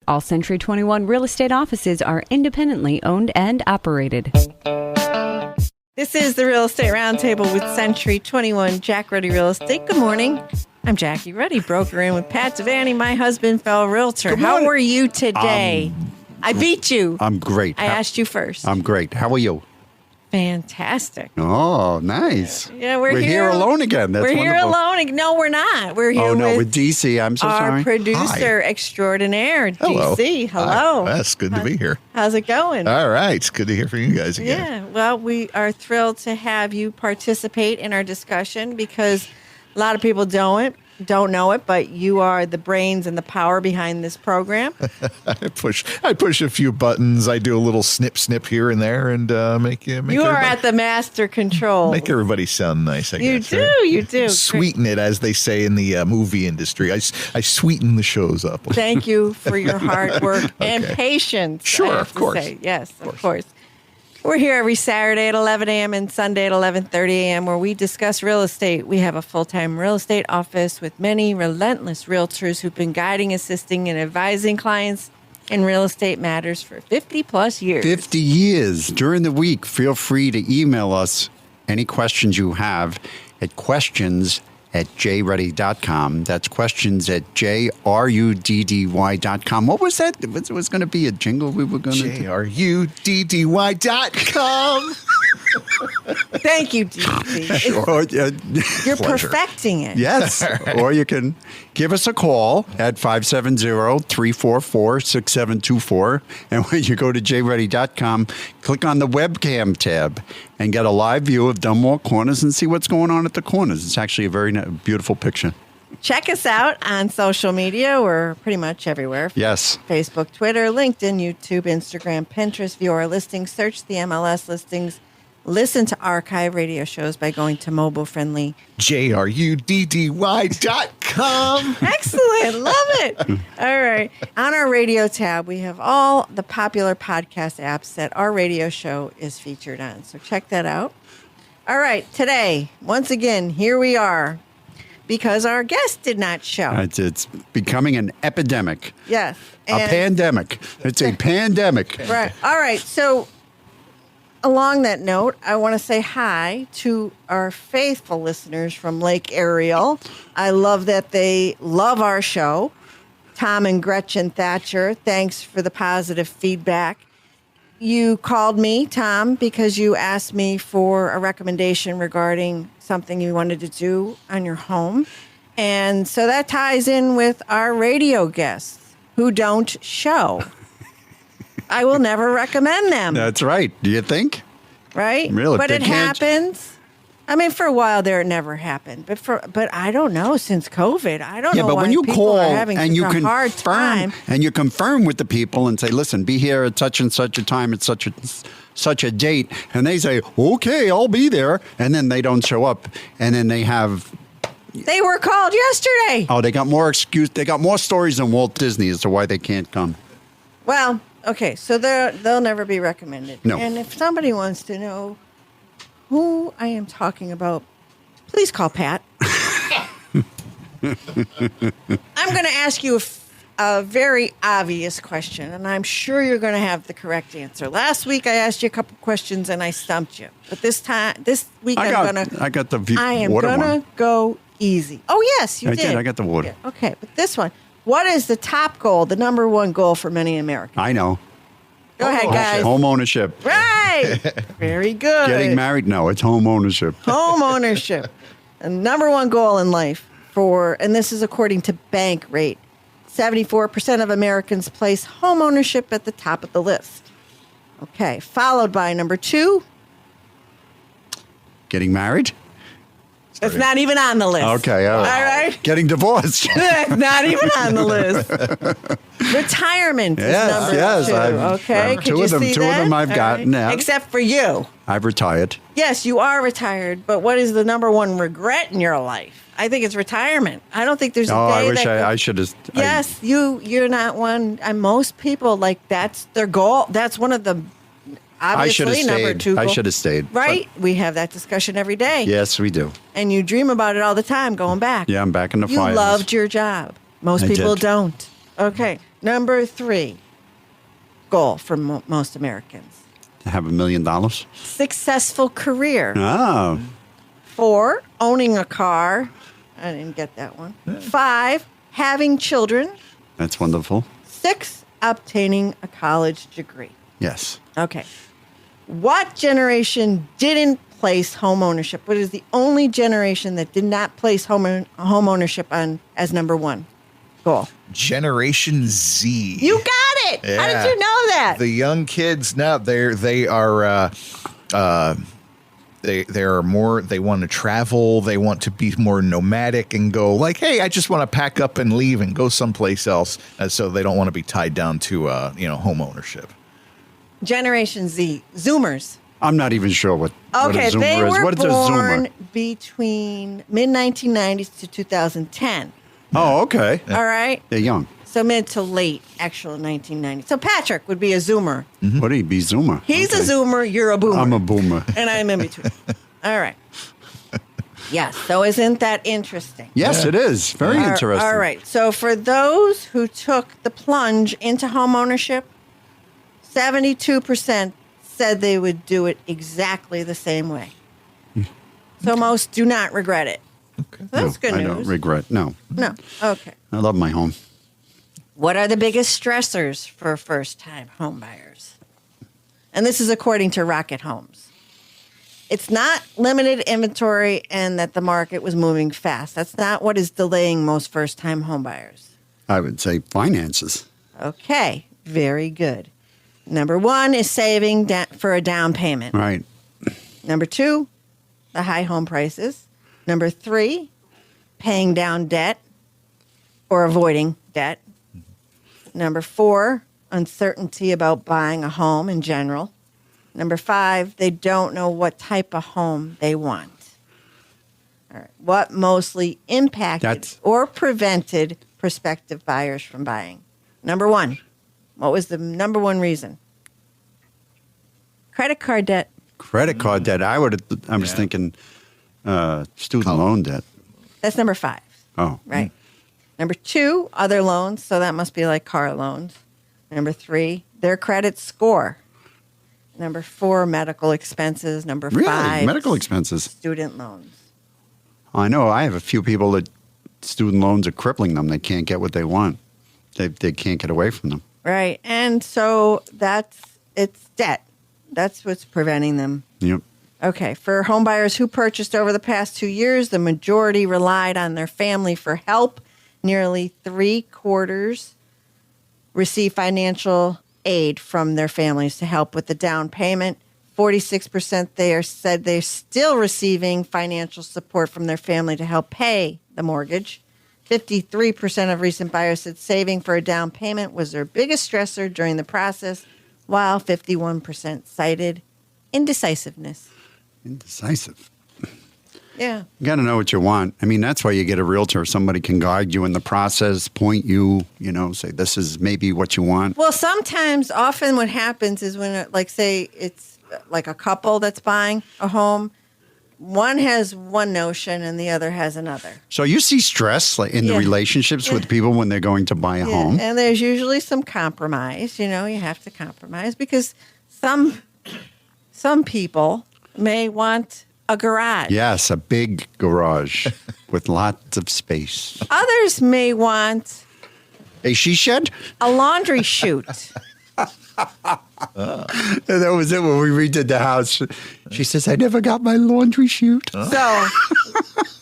All Century 21 real estate offices are independently owned and operated. This is the Real Estate Roundtable with Century 21 Jack Ruddy Real Estate. Good morning. I'm Jackie Ruddy, broker in with Pat Devaney, my husband, fellow realtor. How are you today? I beat you. I'm great. I asked you first. I'm great. How are you? Fantastic. Oh, nice. Yeah, we're here alone again. That's we're wonderful. here alone. No, we're not. We're here with DC. I'm so our sorry. producer extraordinaire, Hello. DC. Hello. Hi. That's good to be here. How's it going? All right. It's good to hear from you guys again. Yeah. Well, we are thrilled to have you participate in our discussion because a lot of people don't know it, but you are the brains and the power behind this program. I push a few buttons. I do a little snip here and there, and make you are at the master control. Make everybody sound nice. I guess. You do. Sweeten it, as they say in the movie industry. I sweeten the shows up. Thank you for your hard work and patience. Sure, of course. Yes, of course. We're here every Saturday at 11 a.m. and Sunday at 11:30 a.m. where we discuss real estate. We have a full-time real estate office with many relentless realtors who've been guiding, assisting, and advising clients in real estate matters for 50-plus years. 50 years. During the week, feel free to email us any questions you have at questions@jruddy.com. That's questions@jruddy.com. What was that? It was going to be a jingle we were going to do. jruddy.com. Thank you, DC. Sure. You're perfecting it. Yes. Or you can give us a call at 570-344-6724. And when you go to jruddy.com, click on the webcam tab and get a live view of Dunmore Corners and see what's going on at the corners. It's actually a very beautiful picture. Check us out on social media. We're pretty much everywhere. Yes. Facebook, Twitter, LinkedIn, YouTube, Instagram, Pinterest. View our listings. Search the MLS listings. Listen to archive radio shows by going to mobile-friendly jruddy.com. Excellent. Love it. All right. On our radio tab, we have all the popular podcast apps that our radio show is featured on. So check that out. All right. Today, once again, here we are because our guest did not show. It's becoming an epidemic. Yes. A pandemic. It's a pandemic. Right. All right. So along that note, I want to say hi to our faithful listeners from Lake Ariel. I love that they love our show. Tom and Gretchen Thatcher, thanks for the positive feedback. You called me, Tom, because you asked me for a recommendation regarding something you wanted to do on your home. And so that ties in with our radio guests who don't show. I will never recommend them. That's right. Do you think? Right? Really? But it happens. I mean, for a while there, it never happened. But I don't know, since COVID, I don't know but why when you people call are having and such you a hard time. and you confirm with the people and say, listen, be here at such and such a time at such a date, and they say, okay, I'll be there, and then they don't show up, and then they were called yesterday. Oh, they got more stories than Walt Disney as to why they can't come. Well, okay, so they'll never be recommended. No. And if somebody wants to know who I am talking about, please call Pat. I'm going to ask you a very obvious question, and I'm sure you're going to have the correct answer. Last week, I asked you a couple questions, and I stumped you. But this week, I am going to go easy. Oh, yes, you did. I got the water. Yeah, okay, but this one. What is the top goal, the number one goal for many Americans? I know. Go ahead, guys. Home ownership. Right. Very good. Getting married? No, it's home ownership. Home ownership. The number one goal in life and this is according to Bankrate, 74% of Americans place home ownership at the top of the list. Okay. Followed by number 2. Getting married? It's not even on the list. Okay. All right. Getting divorced. It's not even on the list. Retirement is number 2. Okay. Two of them I've gotten. Right. Yeah. Except for you. I've retired. Yes, you are retired, but what is the number one regret in your life? I think it's retirement. I don't think there's a day I wish I should have. Yes, you're not one. And most people, that's their goal. That's one of the obviously number 2 goals. I should have stayed. Right? We have that discussion every day. Yes, we do. And you dream about it all the time, going back. Yeah, I'm back in the You fires. loved your job. Most people don't. Okay. Number 3 goal for most Americans. To have $1 million. Successful career. Oh, 4, owning a car. I didn't get that one. 5, having children. that's wonderful. 6, obtaining a college degree. Yes. Okay. What generation didn't place home ownership? What is the only generation that did not place home ownership on as number 1 goal? Generation Z. You got it. How did you know that? The young kids now they are more. They want to travel. They want to be more nomadic and go like, hey, I just want to pack up and leave and go someplace else. So they don't want to be tied down to home ownership. Generation Z, Zoomers. I'm not even sure what a Okay, Zoomer they is. were What is a Zoomer? born between mid-1990s to 2010. Oh, okay. All right? They're young. So mid to late, actual 1990s. So Patrick would be a Zoomer. What do you be, Zoomer? He's Okay. a Zoomer, you're a Boomer. I'm a boomer. And I'm in between. All right. Yes, so isn't that interesting? Yes, it is. Very interesting. All right. So for those who took the plunge into home ownership, 72% said they would do it exactly the same way. So most do not regret it. Okay. So that's good I news. don't regret. No. No. Okay. I love my home. What are the biggest stressors for first-time home buyers? And this is according to Rocket Homes. It's not limited inventory and that the market was moving fast. That's not what is delaying most first-time home buyers. I would say finances. Okay, very good. Number 1 is saving for a down payment. Right. Number 2, the high home prices. Number 3, paying down debt or avoiding debt. Number 4, uncertainty about buying a home in general. Number 5, they don't know what type of home they want. All right. What mostly impacted or prevented prospective buyers from buying? Number 1, what was the number 1 reason? Credit card debt. Credit card debt. I was thinking student loan debt. That's number 5. Oh. Right. Number 2, other loans. So that must be like car loans. Number 3, their credit score. Number 4, medical expenses. Number 5, Really? Medical expenses. student loans. I know. I have a few people that student loans are crippling them. They can't get what they want. They can't get away from them. Right. And so it's debt. That's what's preventing them. Yep. Okay. For home buyers who purchased over the past 2 years, the majority relied on their family for help. Nearly 3/4 receive financial aid from their families to help with the down payment. 46% said they're still receiving financial support from their family to help pay the mortgage. 53% of recent buyers said saving for a down payment was their biggest stressor during the process, while 51% cited indecisiveness. Indecisive. Yeah. You got to know what you want. I mean, that's why you get a realtor. Somebody can guide you in the process, point you, say this is maybe what you want. Well, often what happens is when, say it's like a couple that's buying a home, one has one notion and the other has another. So you see stress in the relationships with people when they're going to buy a home. And there's usually some compromise. You have to compromise because some people may want a garage. Yes, a big garage with lots of space. Others may want A she shed? a laundry chute. And that was it when we redid the house. She says, I never got my laundry chute. So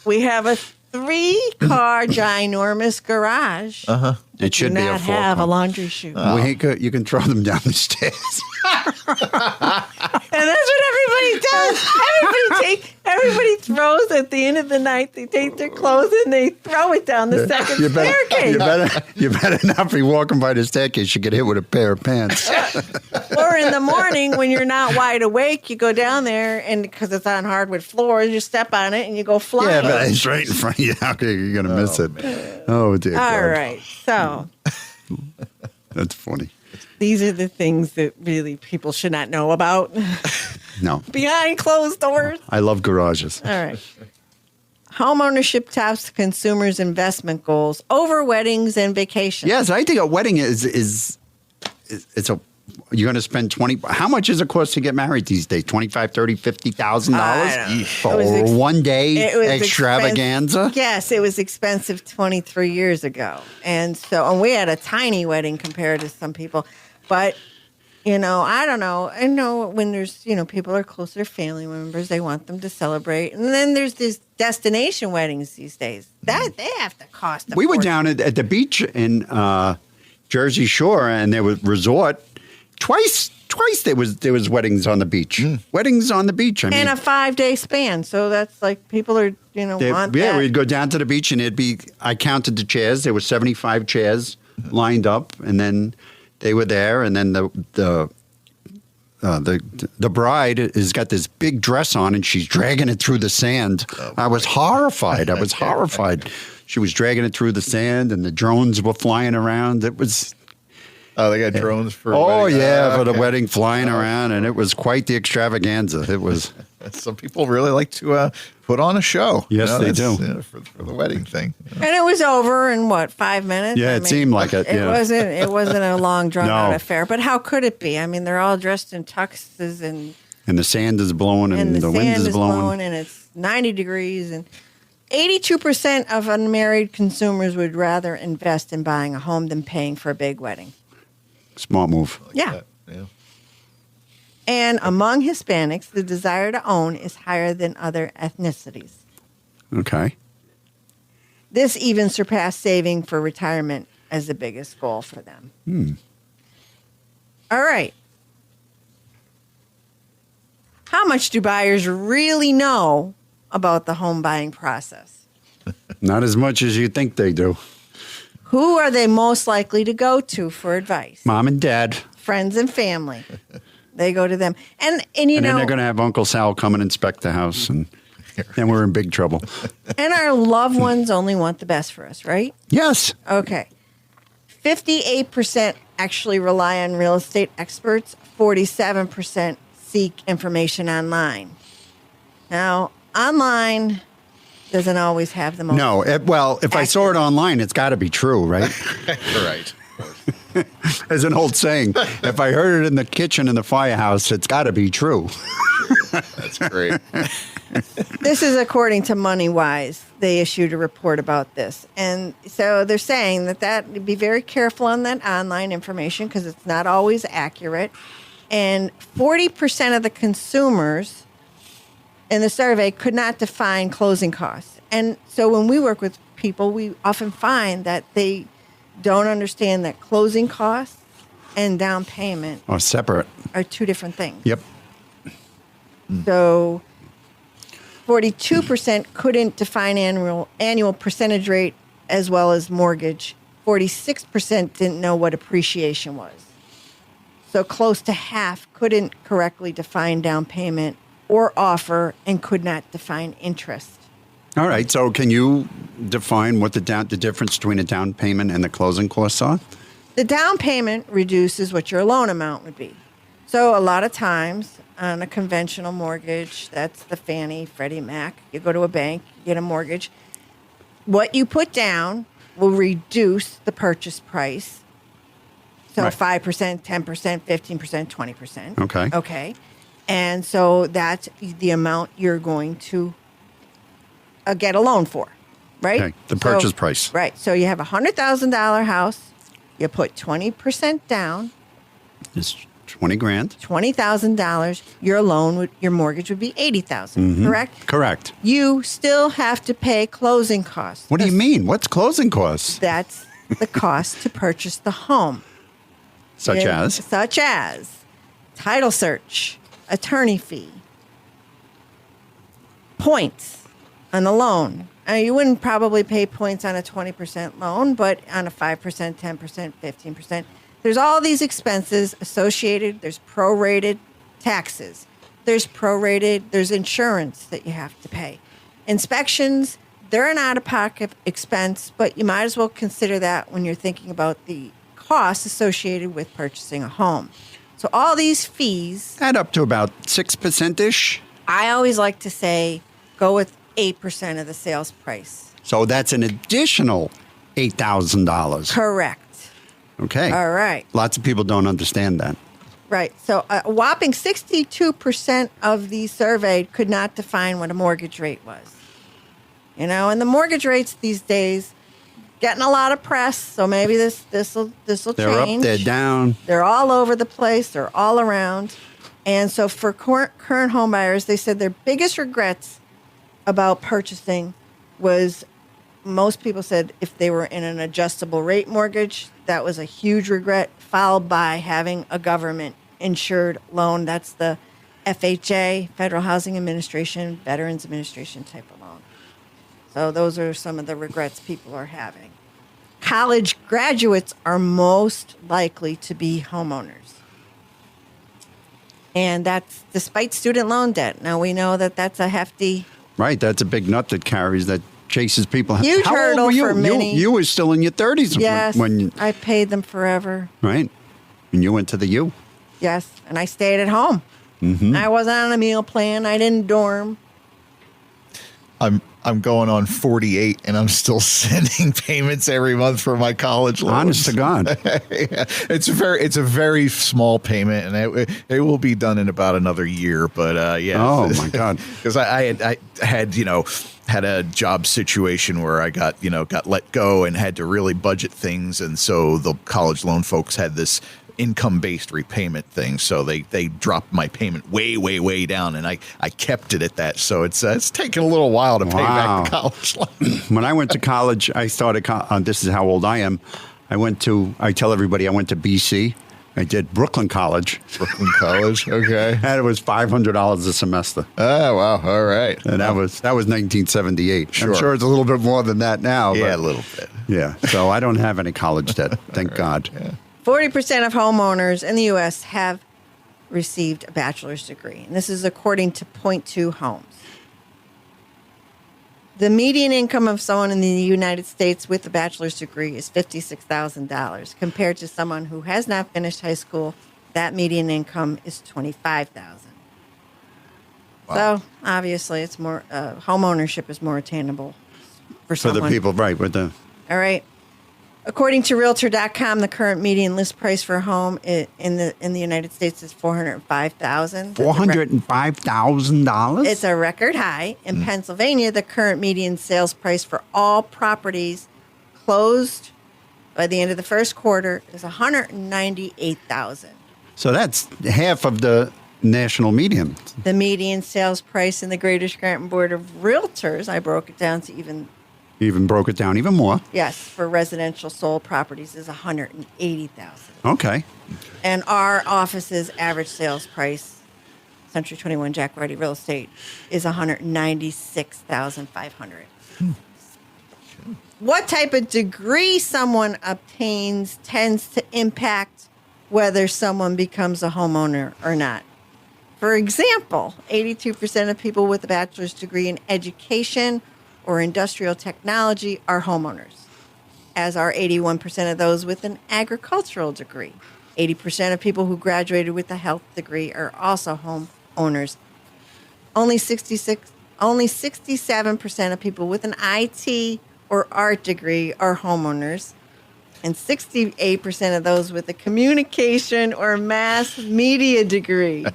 we have a 3-car ginormous garage. It should Do be a not 4-car. have a laundry chute. You can throw them down the stairs. And that's what everybody does. Everybody throws at the end of the night. They take their clothes and they throw it down the second staircase. You better not be walking by the staircase. You get hit with a pair of pants. Or in the morning when you're not wide awake, you go down there and because it's on hardwood floors, you step on it and you go flying. Yeah, but it's right in front of you. How are you going to miss it? Oh, dear God. All right. So That's funny. these are the things that really people should not know about No, behind closed doors. I love garages. All right. Homeownership tops consumers' investment goals over weddings and vacations. Yes, I think a wedding is it's a you're going to spend 20. How much does it cost to get married these days? $25,000, $30,000, $50,000 for one day extravaganza? Yes, it was expensive 23 years ago. And we had a tiny wedding compared to some people. But, I don't know. I know when there's, people are close to their family members, they want them to celebrate. And then there's these destination weddings these days. That they have to cost a We were fortune. down at the beach in Jersey Shore, and there was resort. Twice there was weddings on the beach. Weddings on the beach. I mean, In a 5-day span. So that's like people are, want that. we'd go down to the beach, and I counted the chairs. There were 75 chairs lined up, and then they were there, and then the bride has got this big dress on, and she's dragging it through the sand. I was horrified. She was dragging it through the sand, and the drones were flying around. It was. Oh, they got drones for. Oh wedding. yeah, for the wedding, flying around, and it was quite the extravaganza. It was. Some people really like to put on a show. Yes, they do. For the wedding thing. And it was over in 5 minutes? Yeah, it seemed like it. Yeah. It wasn't a long drawn out No. affair. But how could it be? I mean, they're all dressed in tuxes and And the sand is blowing, and the wind sand is blowing. and it's 90 degrees, and 82% of unmarried consumers would rather invest in buying a home than paying for a big wedding. Smart move. Yeah. Yeah. And among Hispanics, the desire to own is higher than other ethnicities. Okay. This even surpassed saving for retirement as the biggest goal for them. All right. How much do buyers really know about the home buying process? Not as much as you think they do. Who are they most likely to go to for advice? Mom and Dad. Friends and family. They go to them. And And then they're going to have Uncle Sal come and inspect the house, and then we're in big trouble. and our loved ones only want the best for us, right? Yes. Okay. 58% actually rely on real estate experts. 47% seek information online. Now, online doesn't always have the most. No. If I saw it online, it's got to be true, right? Right. As an old saying, if I heard it in the kitchen in the firehouse, it's got to be true. That's great. This is according to MoneyWise. They issued a report about this. And so they're saying that be very careful on that online information because it's not always accurate. And 40% of the consumers in the survey could not define closing costs. And so when we work with people, we often find that they don't understand that closing costs and down payment Or separate. are two different things. Yep. So 42% couldn't define annual percentage rate as well as mortgage. 46% didn't know what appreciation was. So close to half couldn't correctly define down payment or offer and could not define interest. All right. So can you define what the difference between a down payment and the closing costs are? The down payment reduces what your loan amount would be. So a lot of times on a conventional mortgage, that's the Fannie, Freddie Mac, you go to a bank, you get a mortgage. What you put down will reduce the purchase price. So Right. 5%, 10%, 15%, 20%. Okay. Okay. And so that's the amount you're going to get a loan for, right? Okay, the purchase price. Right. So you have a $100,000 house. You put 20% down, It's 20 grand. $20,000. Your mortgage would be $80,000. Correct. Correct. You still have to pay closing costs. What do you mean? What's closing costs? That's the cost to purchase the home. Such as? Such as title search, attorney fee, points on the loan. You wouldn't probably pay points on a 20% loan, but on a 5%, 10%, 15%. There's all these expenses associated. There's prorated taxes. There's insurance that you have to pay. Inspections, they're an out-of-pocket expense, but you might as well consider that when you're thinking about the costs associated with purchasing a home. So all these fees, Add up to about 6%-ish. I always like to say, go with 8% of the sales price. So that's an additional $8,000. Correct. Okay. All right. Lots of people don't understand that. Right. So a whopping 62% of the surveyed could not define what a mortgage rate was. You know, and the mortgage rates these days getting a lot of press, so maybe this will change. They're up, they're down. They're all over the place. They're all around. And so for current home buyers, they said their biggest regrets about purchasing was, most people said if they were in an adjustable rate mortgage, that was a huge regret, followed by having a government insured loan. That's the FHA, Federal Housing Administration, Veterans Administration type of loan. So those are some of the regrets people are having. College graduates are most likely to be homeowners. And that's despite student loan debt. Now, we know that that's a hefty... Right, that's a big nut that chases people. Huge How hurdle old were you? for many. You were still in your 30s. Yes, when I paid them forever. Right, and you went to the U. Yes, and I stayed at home. Mm-hmm. I wasn't on a meal plan. I didn't dorm. I'm going on 48, and I'm still sending payments every month for my college loans. Honest to God, yeah. It's a very small payment, and it will be done in about another year. But yeah. Oh my God, because I had a job situation where I got let go and had to really budget things, and so the college loan folks had this income-based repayment thing, so they dropped my payment way down, and I kept it at that. So it's taken a little while to pay back the college loan. When I went to college, I started. This is how old I am. I tell everybody I went to BC. I did Brooklyn College. Brooklyn College, okay. And it was $500 a semester. Oh wow, all right. And that was 1978. Sure. I'm sure it's a little bit more than that now. Yeah, but, a little bit. Yeah. So I don't have any college debt, thank God. Yeah. 40% of homeowners in the U.S. have received a bachelor's degree, and this is according to Point Two Homes. The median income of someone in the United States with a bachelor's degree is $56,000. Compared to someone who has not finished high school, that median income is $25,000. Wow. So obviously, it's more home ownership is more attainable for someone. For the people, right? With the All right. According to Realtor.com, the current median list price for a home in the United States is $405,000. $405,000. It's a record high. In Pennsylvania, the current median sales price for all properties closed by the end of the first quarter is $198,000. So that's half of the national median. The median sales price in the Greater Scranton Board of Realtors, I broke it down to even broke it down even more. Yes, for residential sold properties is $180,000. Okay. And our office's average sales price, Century 21 Jack Ruddy Real Estate, is $196,500. What type of degree someone obtains tends to impact whether someone becomes a homeowner or not. For example, 82% of people with a bachelor's degree in education or industrial technology are homeowners, as are 81% of those with an agricultural degree. 80% of people who graduated with a health degree are also homeowners. Only 67% of people with an IT or art degree are homeowners, and 68% of those with a communication or mass media degree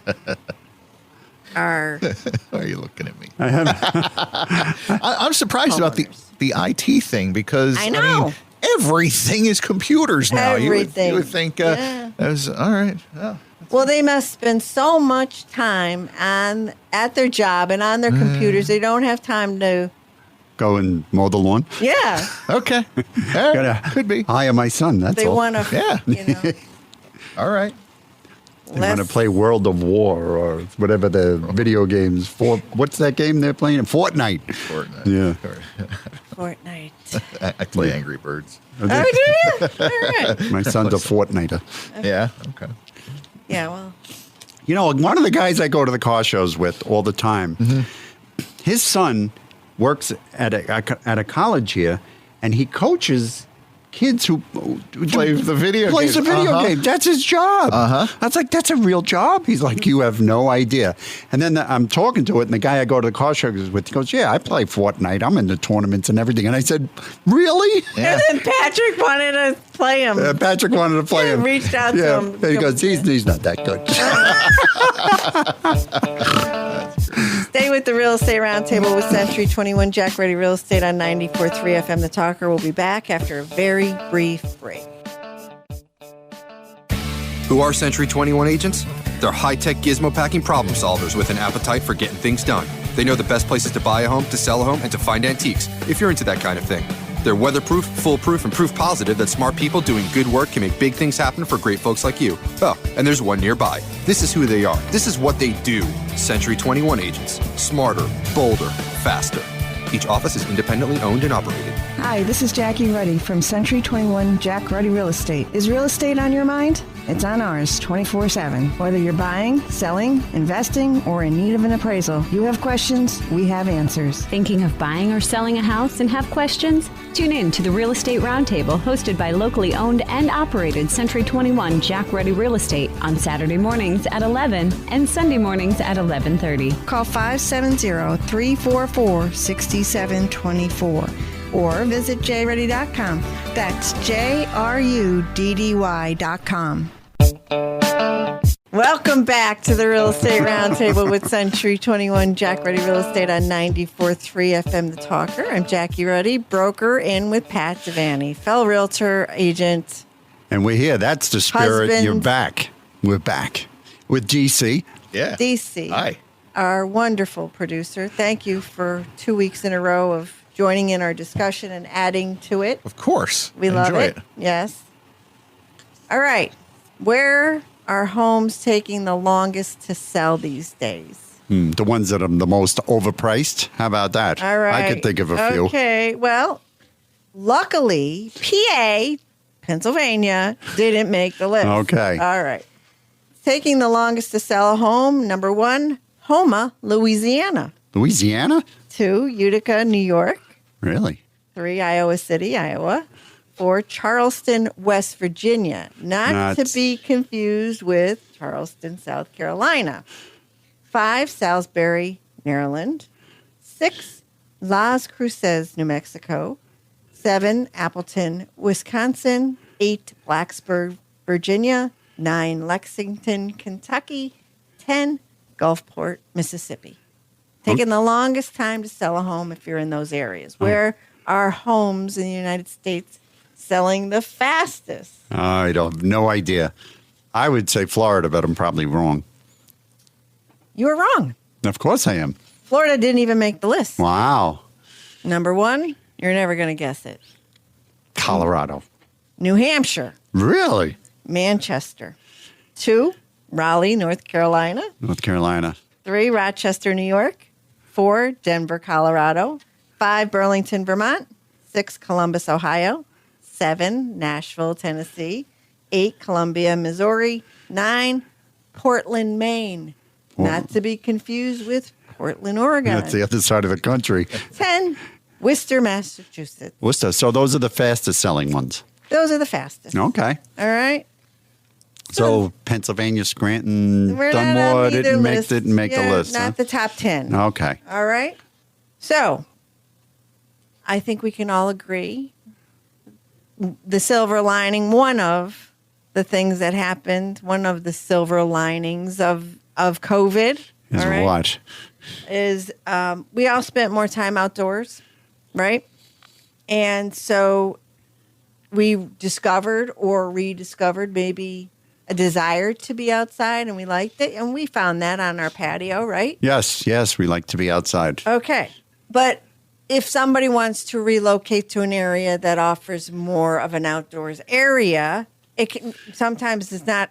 are. Why are you looking at me? I'm surprised about the IT thing, because I know. Everything is computers now. Everything. You would think, Yeah. all right. Yeah. Well, they must spend so much time at their job and on their computers. They don't have time to go and mow the lawn. Yeah. Okay. Could be. Hire my son. That's They all. want to. Yeah. You know. All right. They want to play World of War or whatever the video games. What's that game they're playing? Fortnite. Yeah. Fortnite. I play Angry Birds. Oh, do you? All right. My son's a Fortniter. Yeah. Okay. Yeah. Well. You know, one of the guys I go to the car shows with all the time, his son works at a college here, and he coaches kids who Plays the video game. That's his job. I was like, that's a real job? He's like, you have no idea. And then I'm talking to it, and the guy I go to the car show with, he goes, yeah, I play Fortnite. I'm in the tournaments and everything. And I said, really? Yeah. And then Patrick wanted to play him. Patrick wanted to play him. Reached out to him. And he goes, he's not that good. Stay with the Real Estate Roundtable with Century 21 Jack Ruddy Real Estate on 94.3 FM. The Talker will be back after a very brief break. Who are Century 21 agents? They're high-tech gizmo-packing problem solvers with an appetite for getting things done. They know the best places to buy a home, to sell a home, and to find antiques, if you're into that kind of thing. They're weatherproof, foolproof, and proof positive that smart people doing good work can make big things happen for great folks like you. Oh, and there's one nearby. This is who they are. This is what they do. Century 21 agents. Smarter, bolder, faster. Each office is independently owned and operated. Hi, this is Jackie Ruddy from Century 21 Jack Ruddy Real Estate. Is real estate on your mind? It's on ours 24/7. Whether you're buying, selling, investing, or in need of an appraisal, you have questions, we have answers. Thinking of buying or selling a house and have questions? Tune in to the Real Estate Roundtable hosted by locally owned and operated Century 21 Jack Ruddy Real Estate on Saturday mornings at 11 and Sunday mornings at 11:30. Call 570-344-6724 or visit jruddy.com. That's JRUDDY.com. Welcome back to the Real Estate Roundtable with Century 21 Jack Ruddy Real Estate on 94.3 FM The Talker. I'm Jackie Ruddy, broker, in with Pat Devaney, fellow realtor, agent. And we're here. That's the spirit. Husband. You're back. We're back with DC. Yeah. DC, Hi. our wonderful producer. Thank you for 2 weeks in a row of joining in our discussion and adding to it. Of course. We love Enjoy it. Yes. All right. Where are homes taking the longest to sell these days? The ones that are the most overpriced. How about that? All right. I could think of a few. Okay. Well, luckily, PA, Pennsylvania, didn't make the list. Okay. All right. Taking the longest to sell a home, number 1, Houma, Louisiana. Louisiana? 2, Utica, New York. Really? 3, Iowa City, Iowa. 4, Charleston, West Virginia. Not to be confused with Charleston, South Carolina. 5, Salisbury, Maryland. 6, Las Cruces, New Mexico. 7, Appleton, Wisconsin. 8, Blacksburg, Virginia. 9, Lexington, Kentucky. 10, Gulfport, Mississippi. Taking the longest time to sell a home if you're in those areas. Where are homes in the United States selling the fastest? I don't have no idea. I would say Florida, but I'm probably wrong. You were wrong. Of course I am. Florida didn't even make the list. Wow. Number 1, you're never going to guess it. Colorado. New Hampshire, Really? Manchester. 2, Raleigh, North Carolina. North Carolina. 3, Rochester, New York. 4, Denver, Colorado. 5, Burlington, Vermont. 6, Columbus, Ohio. 7, Nashville, Tennessee. 8, Columbia, Missouri. 9, Portland, Maine. Not to be confused with Portland, Oregon. That's the other side of the country. 10, Worcester, Massachusetts. Worcester. So those are the fastest selling ones. Those are the fastest. Okay. All right. So Pennsylvania, Scranton, We're not on Dunmore either didn't list. make the list. Not Huh? the top 10. Okay. All right. So I think we can all agree the silver lining, one of the things that happened, one of the silver linings of COVID Is all right, what? is we all spent more time outdoors, right? And so we discovered or rediscovered maybe a desire to be outside, and we liked it, and we found that on our patio, right? Yes, we like to be outside. Okay. But if somebody wants to relocate to an area that offers more of an outdoors area, it can sometimes it's not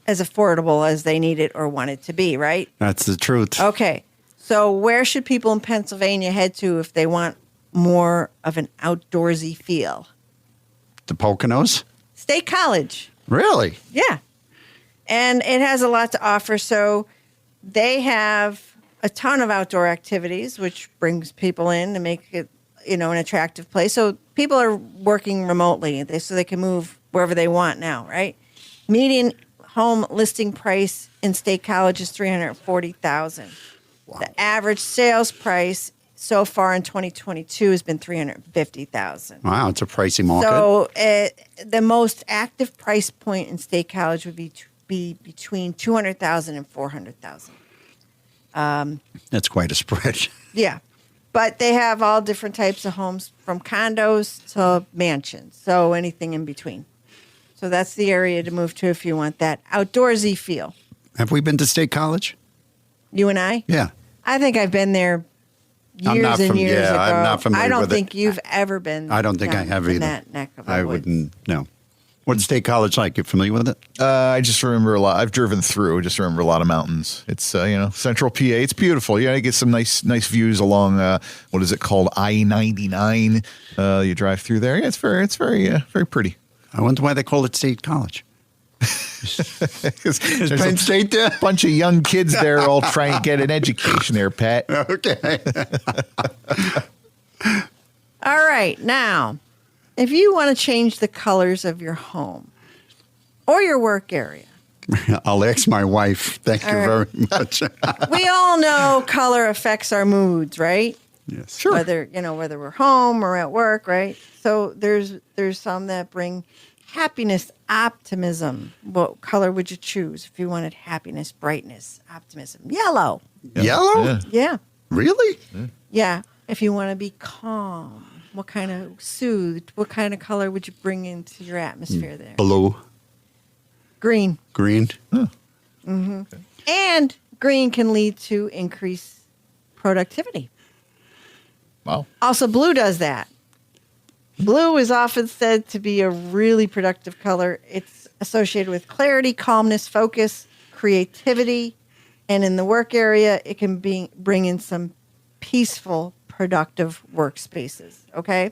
as affordable as they need it or want it to be, right? That's the truth. Okay. So where should people in Pennsylvania head to if they want more of an outdoorsy feel? The Poconos? State College. Really? Yeah. And it has a lot to offer. So they have a ton of outdoor activities, which brings people in to make it, an attractive place. So people are working remotely, so they can move wherever they want now, right? Median home listing price in State College is $340,000. Wow. The average sales price so far in 2022 has been $350,000. Wow, it's a pricey market. So the most active price point in State College would be between $200,000 and $400,000. That's quite a spread. Yeah. But they have all different types of homes, from condos to mansions, so anything in between. So that's the area to move to if you want that outdoorsy feel. Have we been to State College? You and I? Yeah. I think I've been there years and years ago. I'm not familiar with it. I don't think you've ever been. I don't think I have either. In that neck of the I woods. wouldn't, no. What's State College like? You familiar with it? I just remember a lot. I've driven through. I just remember a lot of mountains. It's Central PA. It's beautiful. You get some nice views along. What is it called? I-99. You drive through there. Yeah, it's very pretty. I wonder why they call it State College. Is Penn State there? A bunch of young kids there all trying to get an education there, Pat. Okay. All right. Now, if you want to change the colors of your home or your work area. I'll ask my wife. Thank you very much. We all know color affects our moods, right? Yes. Sure. Whether we're home or at work, right? So there's some that bring happiness, optimism. What color would you choose if you wanted happiness, brightness, optimism? Yellow. Yellow? Yeah. Really? Yeah. If you want to be calm, what kind of soothed, what kind of color would you bring into your atmosphere there? Blue. Green. Green. Mm-hmm. Okay. And green can lead to increased productivity. Wow. Also, blue does that. Blue is often said to be a really productive color. It's associated with clarity, calmness, focus, creativity, and in the work area, it can bring in some peaceful, productive workspaces, okay?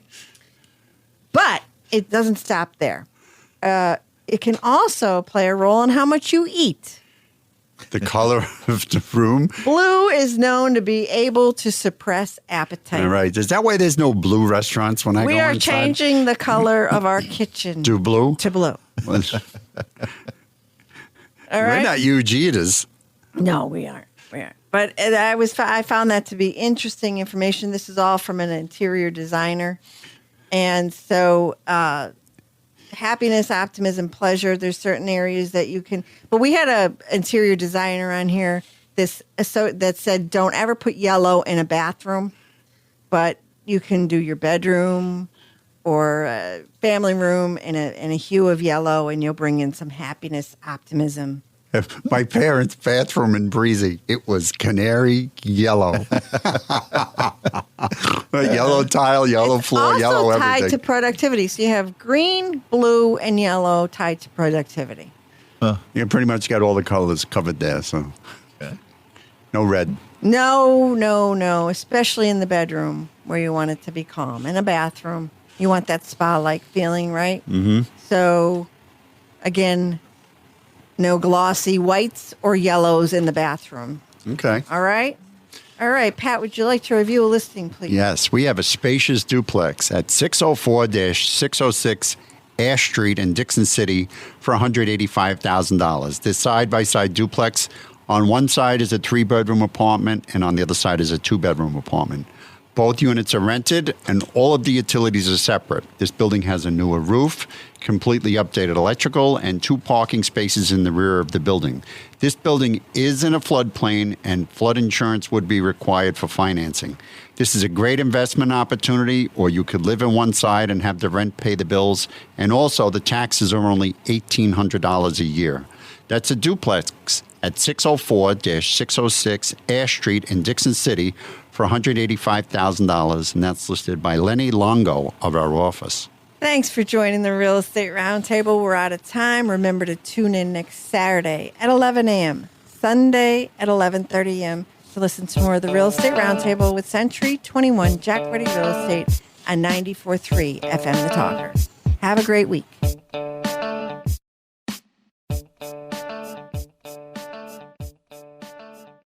But it doesn't stop there. It can also play a role in how much you eat. The color of the room? Blue is known to be able to suppress appetite. All right. Is that why there's no blue restaurants when I go inside? We are changing the color of our kitchen. To blue? To blue. All right. We're not huge eaters. No, we aren't. But I found that to be interesting information. This is all from an interior designer. And so happiness, optimism, pleasure, there's certain areas that you can. But we had an interior designer on here that said don't ever put yellow in a bathroom, but you can do your bedroom or a family room in a hue of yellow, and you'll bring in some happiness, optimism. My parents' bathroom in Breezy, it was canary yellow. Yellow tile, yellow floor, yellow everything. Also tied to productivity. So you have green, blue, and yellow tied to productivity. You pretty much got all the colors covered there. So no red. No. Especially in the bedroom where you want it to be calm. In a bathroom, you want that spa-like feeling, right? Mm-hmm. So, again, no glossy whites or yellows in the bathroom. Okay. All right? All right, Pat, would you like to review a listing, please? Yes, we have a spacious duplex at 604-606 Ash Street in Dixon City for $185,000. This side-by-side duplex, on one side is a 3-bedroom apartment, and on the other side is a 2-bedroom apartment. Both units are rented, and all of the utilities are separate. This building has a newer roof, completely updated electrical, and 2 parking spaces in the rear of the building. This building is in a floodplain, and flood insurance would be required for financing. This is a great investment opportunity, or you could live in one side and have the rent pay the bills, and also the taxes are only $1,800 a year. That's a duplex at 604-606 Ash Street in Dixon City for $185,000, and that's listed by Lenny Longo of our office. Thanks for joining the Real Estate Roundtable. We're out of time. Remember to tune in next Saturday at 11 a.m., Sunday at 11:30 a.m. to listen to more of the Real Estate Roundtable with Century 21 Jack Ruddy Real Estate on 94.3 FM The Talker. Have a great week.